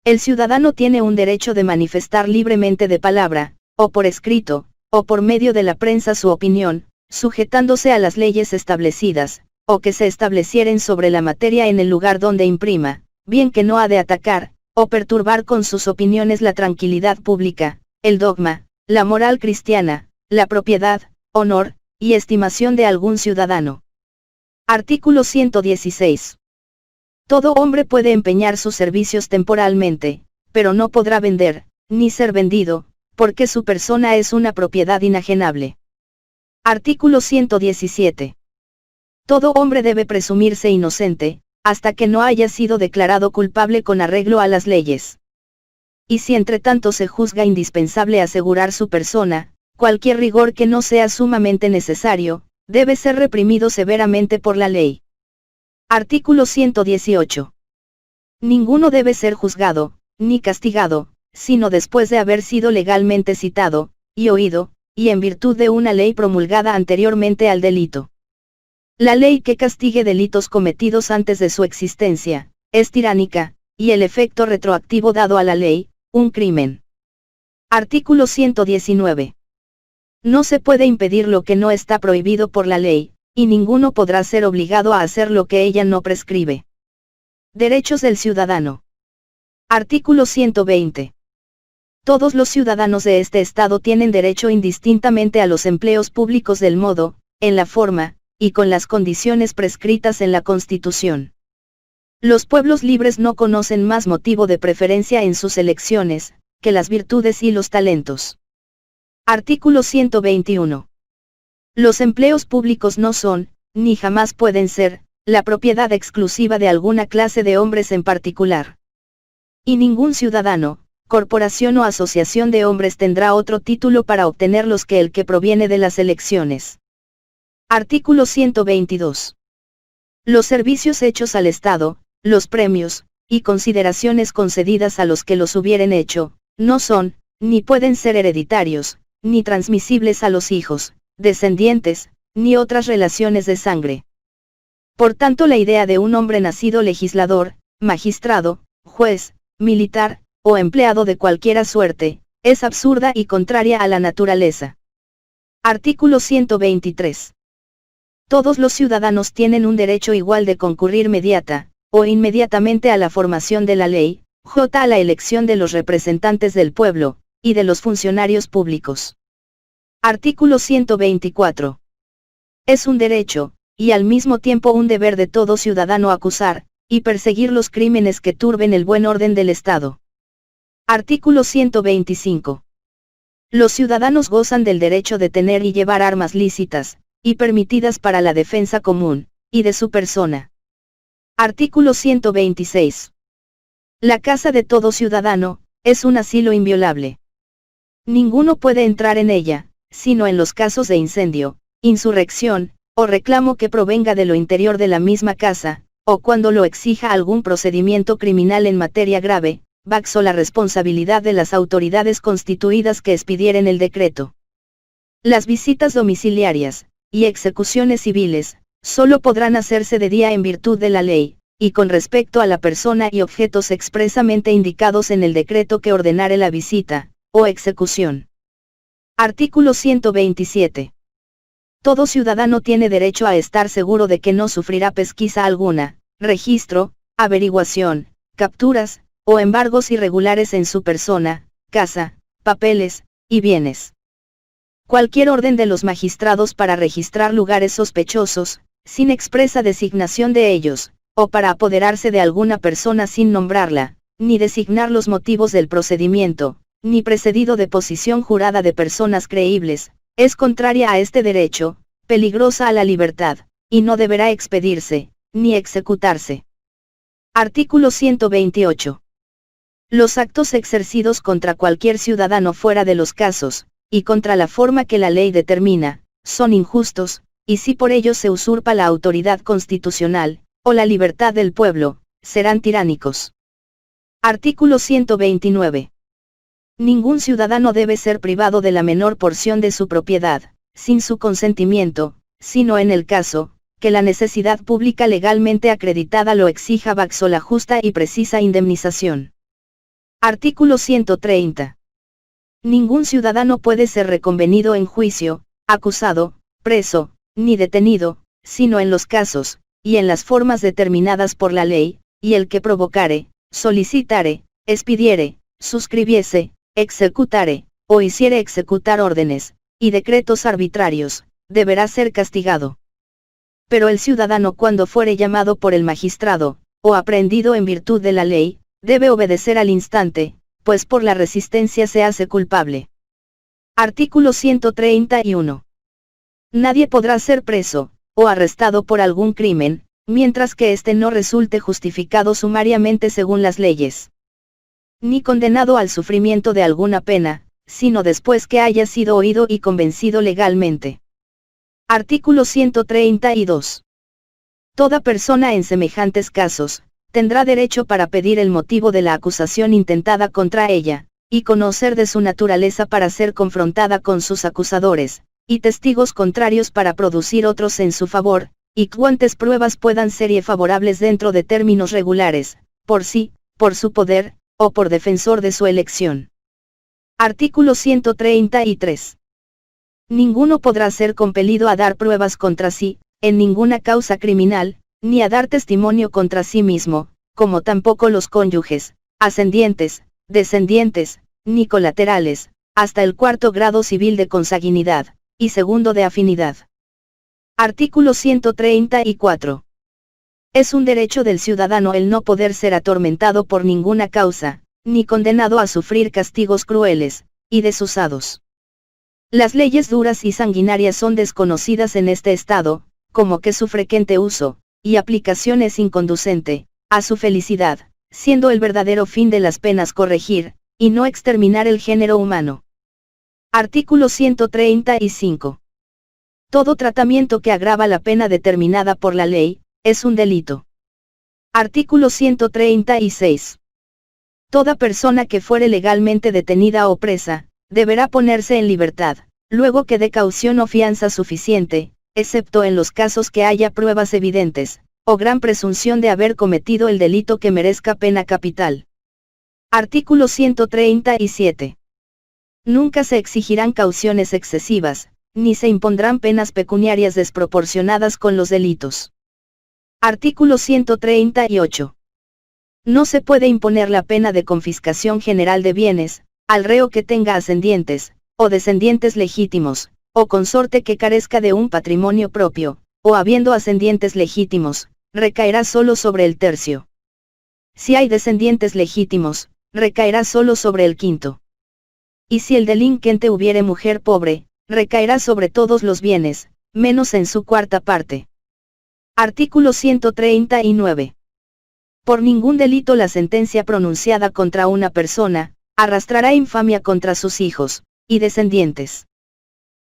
El ciudadano tiene un derecho de manifestar libremente de palabra, o por escrito, o por medio de la prensa su opinión, sujetándose a las leyes establecidas, o que se establecieren sobre la materia en el lugar donde imprima, bien que no ha de atacar, o perturbar con sus opiniones la tranquilidad pública, el dogma, la moral cristiana, la propiedad, honor, y estimación de algún ciudadano. Artículo 116. Todo hombre puede empeñar sus servicios temporalmente, pero no podrá vender, ni ser vendido, porque su persona es una propiedad inajenable. Artículo 117. Todo hombre debe presumirse inocente, hasta que no haya sido declarado culpable con arreglo a las leyes. Y si entre tanto se juzga indispensable asegurar su persona, cualquier rigor que no sea sumamente necesario, debe ser reprimido severamente por la ley. Artículo 118. Ninguno debe ser juzgado, ni castigado, sino después de haber sido legalmente citado, y oído, y en virtud de una ley promulgada anteriormente al delito. La ley que castigue delitos cometidos antes de su existencia, es tiránica, y el efecto retroactivo dado a la ley, un crimen. Artículo 119. No se puede impedir lo que no está prohibido por la ley, y ninguno podrá ser obligado a hacer lo que ella no prescribe. Derechos del ciudadano. Artículo 120. Todos los ciudadanos de este Estado tienen derecho indistintamente a los empleos públicos del modo, en la forma, y con las condiciones prescritas en la Constitución. Los pueblos libres no conocen más motivo de preferencia en sus elecciones, que las virtudes y los talentos. Artículo 121. Los empleos públicos no son, ni jamás pueden ser, la propiedad exclusiva de alguna clase de hombres en particular. Y ningún ciudadano, corporación o asociación de hombres tendrá otro título para obtenerlos que el que proviene de las elecciones. Artículo 122. Los servicios hechos al Estado, los premios, y consideraciones concedidas a los que los hubieren hecho, no son, ni pueden ser hereditarios, ni transmisibles a los hijos, descendientes, ni otras relaciones de sangre. Por tanto, la idea de un hombre nacido legislador, magistrado, juez, militar, o empleado de cualquiera suerte, es absurda y contraria a la naturaleza. Artículo 123. Todos los ciudadanos tienen un derecho igual de concurrir mediata, o inmediatamente a la formación de la ley, a la elección de los representantes del pueblo, y de los funcionarios públicos. Artículo 124. Es un derecho, y al mismo tiempo un deber de todo ciudadano acusar, y perseguir los crímenes que turben el buen orden del Estado. Artículo 125. Los ciudadanos gozan del derecho de tener y llevar armas lícitas, y permitidas para la defensa común, y de su persona. Artículo 126. La casa de todo ciudadano, es un asilo inviolable. Ninguno puede entrar en ella, sino en los casos de incendio, insurrección, o reclamo que provenga de lo interior de la misma casa, o cuando lo exija algún procedimiento criminal en materia grave, bajo la responsabilidad de las autoridades constituidas que expidieren el decreto. Las visitas domiciliarias, y ejecuciones civiles, solo podrán hacerse de día en virtud de la ley, y con respecto a la persona y objetos expresamente indicados en el decreto que ordenare la visita, o ejecución. Artículo 127. Todo ciudadano tiene derecho a estar seguro de que no sufrirá pesquisa alguna, registro, averiguación, capturas, o embargos irregulares en su persona, casa, papeles, y bienes. Cualquier orden de los magistrados para registrar lugares sospechosos, sin expresa designación de ellos, o para apoderarse de alguna persona sin nombrarla, ni designar los motivos del procedimiento, ni precedido de posición jurada de personas creíbles, es contraria a este derecho, peligrosa a la libertad, y no deberá expedirse, ni ejecutarse. Artículo 128. Los actos exercidos contra cualquier ciudadano fuera de los casos, y contra la forma que la ley determina, son injustos, y si por ello se usurpa la autoridad constitucional, o la libertad del pueblo, serán tiránicos. Artículo 129. Ningún ciudadano debe ser privado de la menor porción de su propiedad, sin su consentimiento, sino en el caso, que la necesidad pública legalmente acreditada lo exija bajo la justa y precisa indemnización. Artículo 130. Ningún ciudadano puede ser reconvenido en juicio, acusado, preso, ni detenido, sino en los casos, y en las formas determinadas por la ley, y el que provocare, solicitare, expidiere, suscribiese, executare, o hiciere ejecutar órdenes, y decretos arbitrarios, deberá ser castigado. Pero el ciudadano cuando fuere llamado por el magistrado, o aprehendido en virtud de la ley, debe obedecer al instante, pues por la resistencia se hace culpable. Artículo 131. Nadie podrá ser preso, o arrestado por algún crimen, mientras que éste no resulte justificado sumariamente según las leyes. Ni condenado al sufrimiento de alguna pena, sino después que haya sido oído y convencido legalmente. Artículo 132. Toda persona en semejantes casos, tendrá derecho para pedir el motivo de la acusación intentada contra ella, y conocer de su naturaleza para ser confrontada con sus acusadores, y testigos contrarios para producir otros en su favor, y cuantas pruebas puedan ser favorables dentro de términos regulares, por sí, por su poder, o por defensor de su elección. Artículo 133. Ninguno podrá ser compelido a dar pruebas contra sí, en ninguna causa criminal, ni a dar testimonio contra sí mismo, como tampoco los cónyuges, ascendientes, descendientes, ni colaterales, hasta el cuarto grado civil de consanguinidad, y segundo de afinidad. Artículo 134. Es un derecho del ciudadano el no poder ser atormentado por ninguna causa, ni condenado a sufrir castigos crueles, y desusados. Las leyes duras y sanguinarias son desconocidas en este Estado, como que su frecuente uso, y aplicación es inconducente, a su felicidad, siendo el verdadero fin de las penas corregir, y no exterminar el género humano. Artículo 135. Todo tratamiento que agrava la pena determinada por la ley, es un delito. Artículo 136. Toda persona que fuere legalmente detenida o presa, deberá ponerse en libertad, luego que dé caución o fianza suficiente, excepto en los casos que haya pruebas evidentes, o gran presunción de haber cometido el delito que merezca pena capital. Artículo 137. Nunca se exigirán cauciones excesivas, ni se impondrán penas pecuniarias desproporcionadas con los delitos. Artículo 138. No se puede imponer la pena de confiscación general de bienes, al reo que tenga ascendientes, o descendientes legítimos, o consorte que carezca de un patrimonio propio, o habiendo ascendientes legítimos, recaerá solo sobre el tercio. Si hay descendientes legítimos, recaerá solo sobre el quinto. Y si el delincuente hubiere mujer pobre, recaerá sobre todos los bienes, menos en su cuarta parte. Artículo 139. Por ningún delito la sentencia pronunciada contra una persona, arrastrará infamia contra sus hijos, y descendientes.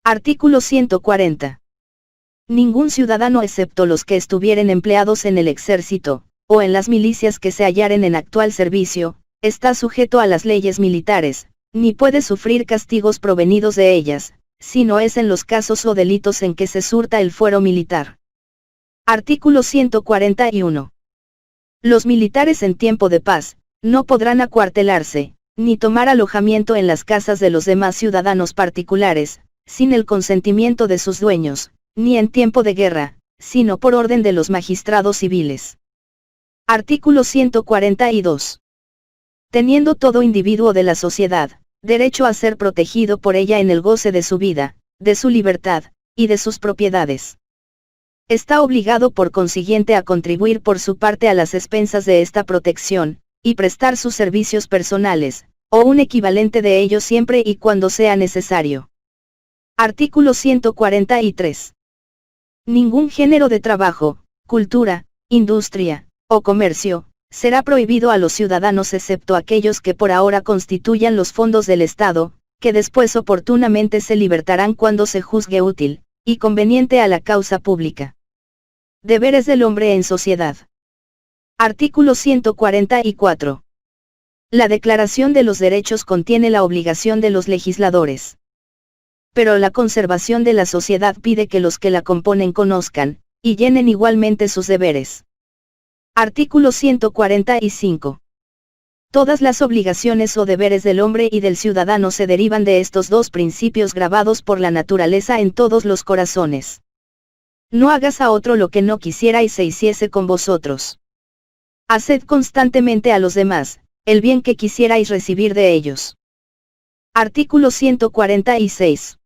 Artículo 140. Ningún ciudadano excepto los que estuvieren empleados en el ejército, o en las milicias que se hallaren en actual servicio, está sujeto a las leyes militares, ni puede sufrir castigos provenidos de ellas, si no es en los casos o delitos en que se surta el fuero militar. Artículo 141. Los militares en tiempo de paz, no podrán acuartelarse, ni tomar alojamiento en las casas de los demás ciudadanos particulares, sin el consentimiento de sus dueños, ni en tiempo de guerra, sino por orden de los magistrados civiles. Artículo 142. Teniendo todo individuo de la sociedad, derecho a ser protegido por ella en el goce de su vida, de su libertad, y de sus propiedades. Está obligado por consiguiente a contribuir por su parte a las expensas de esta protección, y prestar sus servicios personales, o un equivalente de ellos siempre y cuando sea necesario. Artículo 143. Ningún género de trabajo, cultura, industria, o comercio, será prohibido a los ciudadanos excepto aquellos que por ahora constituyan los fondos del Estado, que después oportunamente se libertarán cuando se juzgue útil, y conveniente a la causa pública. Deberes del hombre en sociedad. Artículo 144. La Declaración de los Derechos contiene la obligación de los legisladores. Pero la conservación de la sociedad pide que los que la componen conozcan, y llenen igualmente sus deberes. Artículo 145. Todas las obligaciones o deberes del hombre y del ciudadano se derivan de estos dos principios grabados por la naturaleza en todos los corazones. No hagas a otro lo que no quisierais se hiciese con vosotros. Haced constantemente a los demás, el bien que quisierais recibir de ellos. Artículo 146.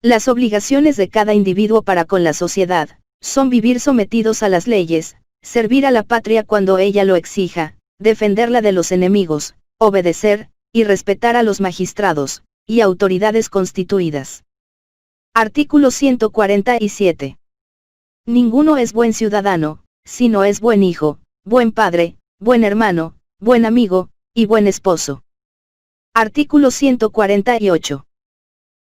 Las obligaciones de cada individuo para con la sociedad, son vivir sometidos a las leyes, servir a la patria cuando ella lo exija, defenderla de los enemigos, obedecer, y respetar a los magistrados, y autoridades constituidas. Artículo 147. Ninguno es buen ciudadano, si no es buen hijo, buen padre, buen hermano, buen amigo, y buen esposo. Artículo 148.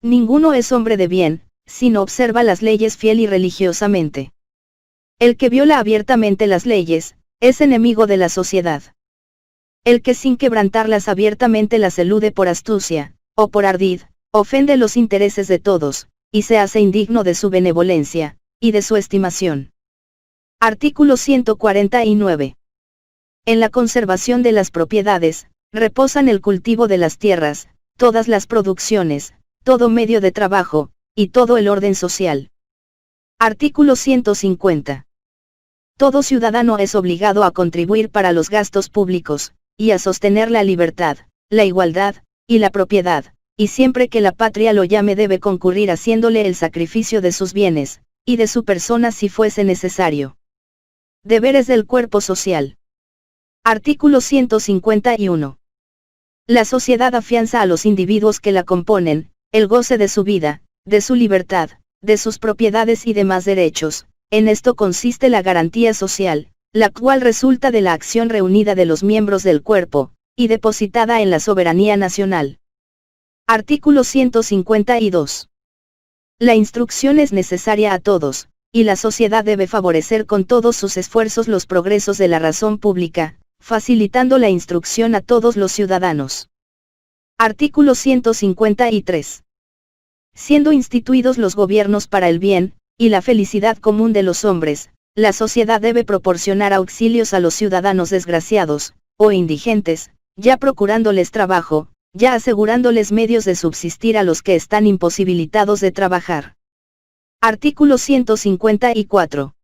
Ninguno es hombre de bien, si no observa las leyes fiel y religiosamente. El que viola abiertamente las leyes, es enemigo de la sociedad. El que sin quebrantarlas abiertamente las elude por astucia, o por ardid, ofende los intereses de todos, y se hace indigno de su benevolencia, y de su estimación. Artículo 149. En la conservación de las propiedades, reposan el cultivo de las tierras, todas las producciones, todo medio de trabajo, y todo el orden social. Artículo 150. Todo ciudadano es obligado a contribuir para los gastos públicos, y a sostener la libertad, la igualdad, y la propiedad, y siempre que la patria lo llame debe concurrir haciéndole el sacrificio de sus bienes, y de su persona si fuese necesario. Deberes del cuerpo social. Artículo 151. La sociedad afianza a los individuos que la componen, el goce de su vida, de su libertad, de sus propiedades y demás derechos. En esto consiste la garantía social, la cual resulta de la acción reunida de los miembros del cuerpo, y depositada en la soberanía nacional. Artículo 152. La instrucción es necesaria a todos, y la sociedad debe favorecer con todos sus esfuerzos los progresos de la razón pública, facilitando la instrucción a todos los ciudadanos. Artículo 153. Siendo instituidos los gobiernos para el bien y la felicidad común de los hombres, la sociedad debe proporcionar auxilios a los ciudadanos desgraciados, o indigentes, ya procurándoles trabajo, ya asegurándoles medios de subsistir a los que están imposibilitados de trabajar. Artículo 154.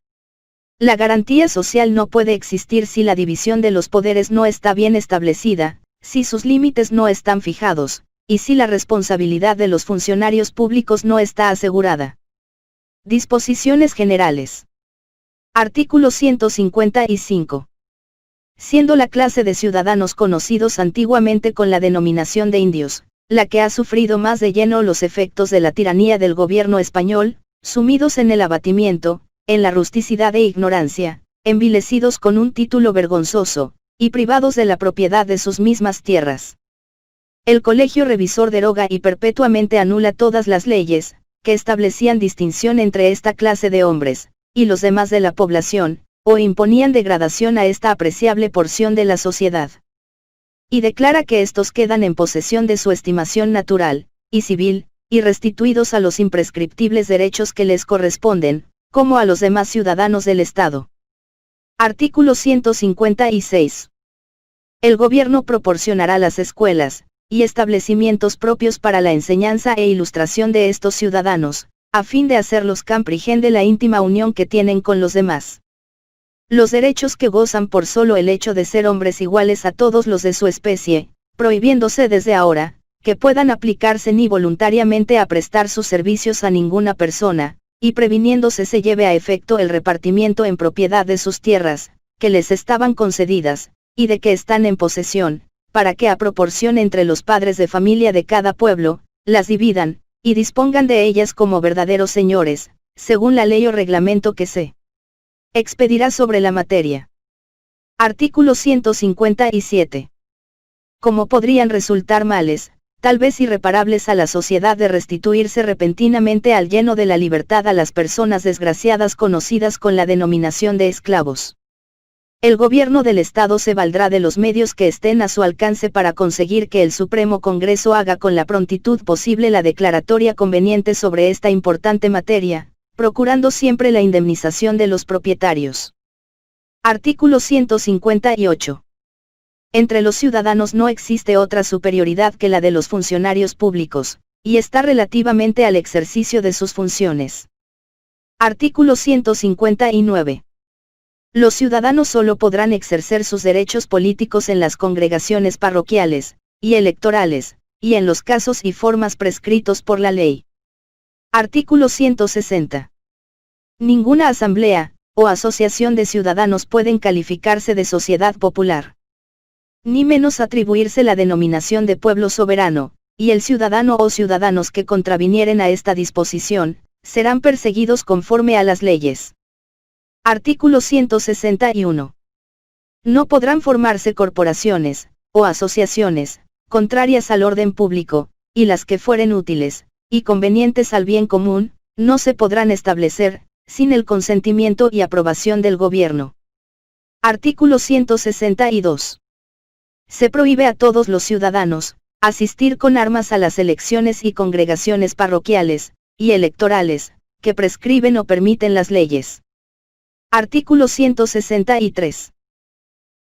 La garantía social no puede existir si la división de los poderes no está bien establecida, si sus límites no están fijados, y si la responsabilidad de los funcionarios públicos no está asegurada. Disposiciones generales. Artículo 155. Siendo la clase de ciudadanos conocidos antiguamente con la denominación de indios, la que ha sufrido más de lleno los efectos de la tiranía del gobierno español, sumidos en el abatimiento, en la rusticidad e ignorancia, envilecidos con un título vergonzoso, y privados de la propiedad de sus mismas tierras. El Colegio Revisor deroga y perpetuamente anula todas las leyes, que establecían distinción entre esta clase de hombres, y los demás de la población, o imponían degradación a esta apreciable porción de la sociedad. Y declara que estos quedan en posesión de su estimación natural, y civil, y restituidos a los imprescriptibles derechos que les corresponden, como a los demás ciudadanos del Estado. Artículo 156. El gobierno proporcionará las escuelas, y establecimientos propios para la enseñanza e ilustración de estos ciudadanos, a fin de hacerlos camprigen de la íntima unión que tienen con los demás. Los derechos que gozan por solo el hecho de ser hombres iguales a todos los de su especie, prohibiéndose desde ahora, que puedan aplicarse ni voluntariamente a prestar sus servicios a ninguna persona, y previniéndose se lleve a efecto el repartimiento en propiedad de sus tierras, que les estaban concedidas, y de que están en posesión, para que a proporción entre los padres de familia de cada pueblo, las dividan, y dispongan de ellas como verdaderos señores, según la ley o reglamento que se expedirá sobre la materia. Artículo 157. Como podrían resultar males, tal vez irreparables a la sociedad de restituirse repentinamente al lleno de la libertad a las personas desgraciadas conocidas con la denominación de esclavos. El gobierno del Estado se valdrá de los medios que estén a su alcance para conseguir que el Supremo Congreso haga con la prontitud posible la declaratoria conveniente sobre esta importante materia, procurando siempre la indemnización de los propietarios. Artículo 158. Entre los ciudadanos no existe otra superioridad que la de los funcionarios públicos, y está relativamente al ejercicio de sus funciones. Artículo 159. Los ciudadanos solo podrán ejercer sus derechos políticos en las congregaciones parroquiales, y electorales, y en los casos y formas prescritos por la ley. Artículo 160. Ninguna asamblea, o asociación de ciudadanos pueden calificarse de sociedad popular. Ni menos atribuirse la denominación de pueblo soberano, y el ciudadano o ciudadanos que contravinieren a esta disposición, serán perseguidos conforme a las leyes. Artículo 161. No podrán formarse corporaciones, o asociaciones, contrarias al orden público, y las que fueren útiles, y convenientes al bien común, no se podrán establecer, sin el consentimiento y aprobación del gobierno. Artículo 162. Se prohíbe a todos los ciudadanos, asistir con armas a las elecciones y congregaciones parroquiales, y electorales, que prescriben o permiten las leyes. Artículo 163.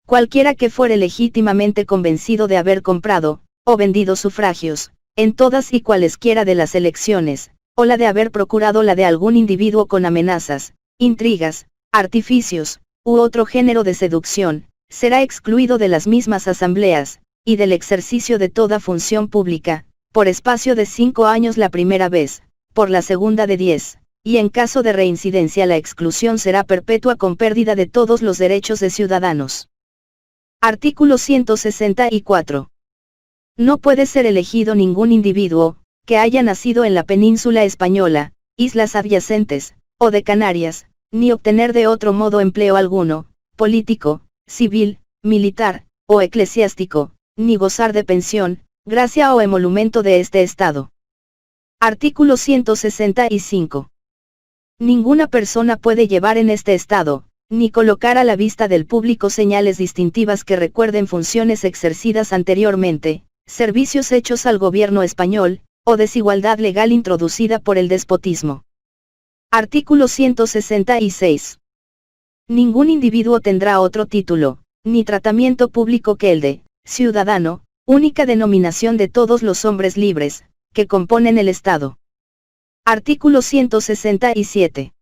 Cualquiera que fuere legítimamente convencido de haber comprado, o vendido sufragios, en todas y cualesquiera de las elecciones, o la de haber procurado la de algún individuo con amenazas, intrigas, artificios, u otro género de seducción, será excluido de las mismas asambleas, y del ejercicio de toda función pública, por espacio de 5 años la primera vez, por la segunda de 10, y en caso de reincidencia la exclusión será perpetua con pérdida de todos los derechos de ciudadanos. Artículo 164. No puede ser elegido ningún individuo, que haya nacido en la península española, islas adyacentes, o de Canarias, ni obtener de otro modo empleo alguno, político, civil, militar, o eclesiástico, ni gozar de pensión, gracia o emolumento de este Estado. Artículo 165. Ninguna persona puede llevar en este Estado, ni colocar a la vista del público señales distintivas que recuerden funciones ejercidas anteriormente, servicios hechos al gobierno español, o desigualdad legal introducida por el despotismo. Artículo 166. Ningún individuo tendrá otro título, ni tratamiento público que el de ciudadano, única denominación de todos los hombres libres, que componen el Estado. Artículo 167.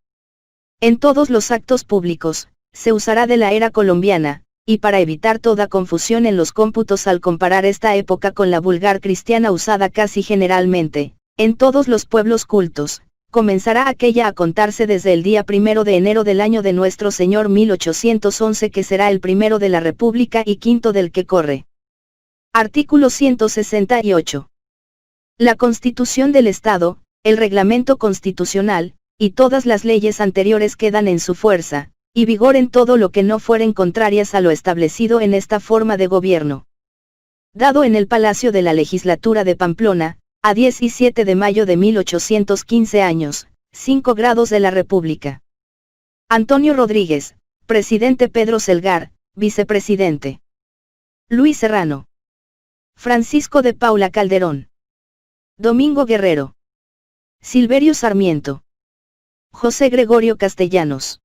En todos los actos públicos, se usará de la era colombiana, y para evitar toda confusión en los cómputos al comparar esta época con la vulgar cristiana usada casi generalmente, en todos los pueblos cultos, comenzará aquella a contarse desde el día 1 de enero del año de nuestro Señor 1811 que será el primero de la República y quinto del que corre. Artículo 168. La Constitución del Estado, el Reglamento Constitucional, y todas las leyes anteriores quedan en su fuerza, y vigor en todo lo que no fueren contrarias a lo establecido en esta forma de gobierno. Dado en el Palacio de la Legislatura de Pamplona, a 17 de mayo de 1815 años, 5 grados de la República. Antonio Rodríguez, presidente. Pedro Selgar, vicepresidente. Luis Serrano. Francisco de Paula Calderón. Domingo Guerrero. Silverio Sarmiento. José Gregorio Castellanos.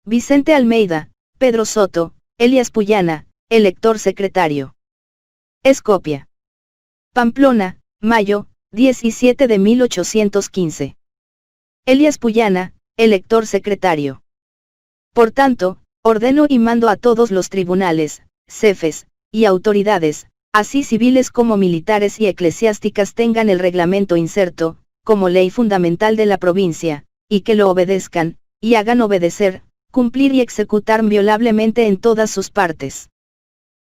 Vicente Almeida, Pedro Soto, Elias Puyana, elector secretario. Escopia. Pamplona, mayo, 17 de 1815. Elias Puyana, elector secretario. Por tanto, ordeno y mando a todos los tribunales, cefes, y autoridades, así civiles como militares y eclesiásticas tengan el reglamento inserto, como ley fundamental de la provincia, y que lo obedezcan, y hagan obedecer, cumplir y executar inviolablemente en todas sus partes.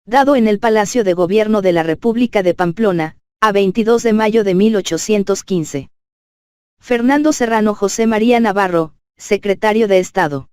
Dado en el Palacio de Gobierno de la República de Pamplona, a 22 de mayo de 1815. Fernando Serrano. José María Navarro, secretario de Estado.